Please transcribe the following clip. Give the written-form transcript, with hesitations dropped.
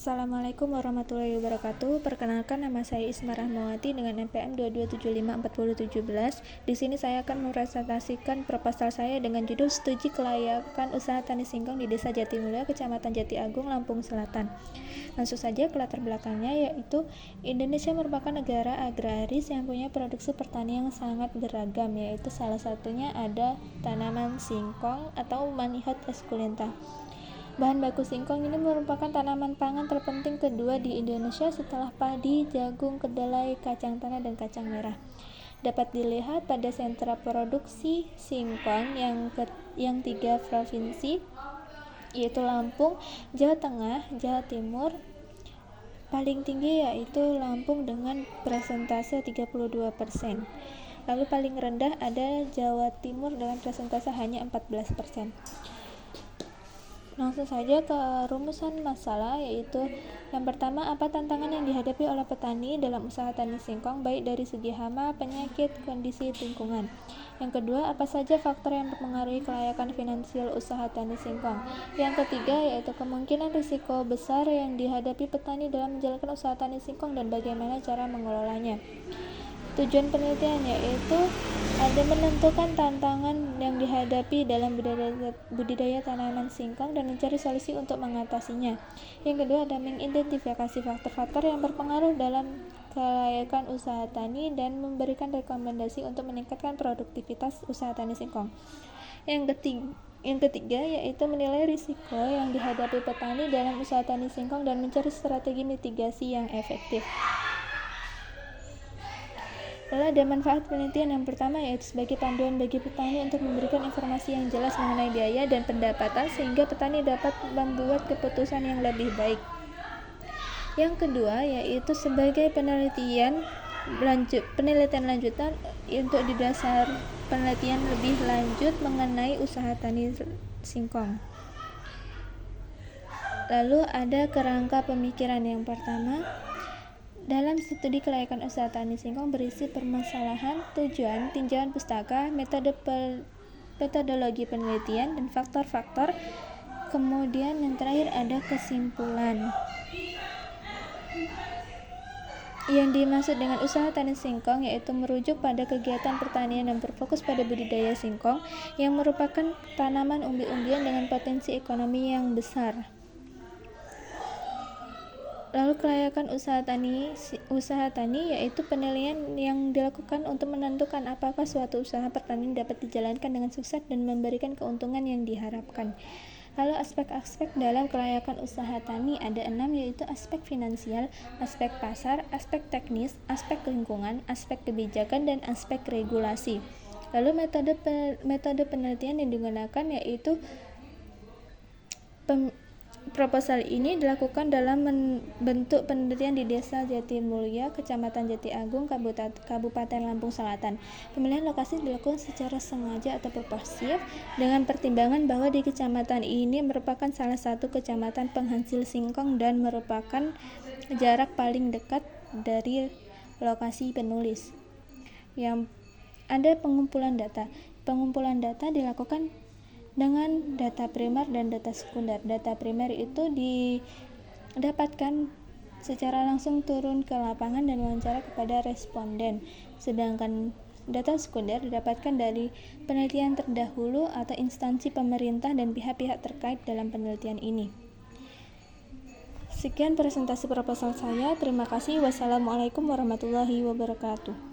Assalamualaikum warahmatullahi wabarakatuh. Perkenalkan, nama saya Isma Rahmawati dengan NPM 227542017. Di sini saya akan mepresentasikan proposal saya dengan judul Studi Kelayakan Usaha Tani Singkong di Desa Jatimulya, Kecamatan Jati Agung, Lampung Selatan. Langsung saja ke latar belakangnya, yaitu Indonesia merupakan negara agraris yang punya produksi pertanian yang sangat beragam, yaitu salah satunya ada tanaman singkong atau Manihot esculenta. Bahan baku singkong ini merupakan tanaman pangan terpenting kedua di Indonesia setelah padi, jagung, kedelai, kacang tanah, dan kacang merah. Dapat dilihat pada sentra produksi singkong yang 3 provinsi, yaitu Lampung, Jawa Tengah, Jawa Timur. Paling tinggi yaitu Lampung dengan persentase 32%. Lalu paling rendah ada Jawa Timur dengan persentase hanya 14%. Langsung saja ke rumusan masalah, yaitu yang pertama, apa tantangan yang dihadapi oleh petani dalam usaha tani singkong baik dari segi hama, penyakit, kondisi lingkungan. Yang kedua, apa saja faktor yang mempengaruhi kelayakan finansial usaha tani singkong. Yang ketiga, yaitu kemungkinan risiko besar yang dihadapi petani dalam menjalankan usaha tani singkong dan bagaimana cara mengelolanya. Tujuan penelitian yaitu ada menentukan tantangan yang dihadapi dalam budidaya tanaman singkong dan mencari solusi untuk mengatasinya. Yang kedua, ada mengidentifikasi faktor-faktor yang berpengaruh dalam kelayakan usaha tani dan memberikan rekomendasi untuk meningkatkan produktivitas usaha tani singkong. Yang ketiga yaitu menilai risiko yang dihadapi petani dalam usaha tani singkong dan mencari strategi mitigasi yang efektif. Lalu ada manfaat penelitian yang pertama, yaitu sebagai panduan bagi petani untuk memberikan informasi yang jelas mengenai biaya dan pendapatan sehingga petani dapat membuat keputusan yang lebih baik. Yang kedua yaitu sebagai penelitian lanjutan untuk didasar penelitian lebih lanjut mengenai usaha tani singkong. Lalu ada kerangka pemikiran yang pertama. Dalam studi kelayakan usaha tani singkong berisi permasalahan, tujuan, tinjauan pustaka, metodologi penelitian, dan faktor-faktor. Kemudian yang terakhir ada kesimpulan. Yang dimaksud dengan usaha tani singkong yaitu merujuk pada kegiatan pertanian yang berfokus pada budidaya singkong yang merupakan tanaman umbi-umbian dengan potensi ekonomi yang besar. Lalu kelayakan usaha tani yaitu penilaian yang dilakukan untuk menentukan apakah suatu usaha pertanian dapat dijalankan dengan sukses dan memberikan keuntungan yang diharapkan. Lalu aspek-aspek dalam kelayakan usaha tani ada 6, yaitu aspek finansial, aspek pasar, aspek teknis, aspek lingkungan, aspek kebijakan, dan aspek regulasi. Lalu metode penelitian yang digunakan yaitu proposal ini dilakukan dalam bentuk penelitian di Desa Jatimulya, Kecamatan Jati Agung, Kabupaten Lampung Selatan. Pemilihan lokasi dilakukan secara sengaja atau purposif dengan pertimbangan bahwa di kecamatan ini merupakan salah satu kecamatan penghasil singkong dan merupakan jarak paling dekat dari lokasi penulis. Yang ada pengumpulan data. Pengumpulan data dilakukan dengan data primer dan data sekunder. Data primer itu didapatkan secara langsung turun ke lapangan dan wawancara kepada responden. Sedangkan data sekunder didapatkan dari penelitian terdahulu atau instansi pemerintah dan pihak-pihak terkait dalam penelitian ini. Sekian presentasi proposal saya. Terima kasih. Wassalamualaikum warahmatullahi wabarakatuh.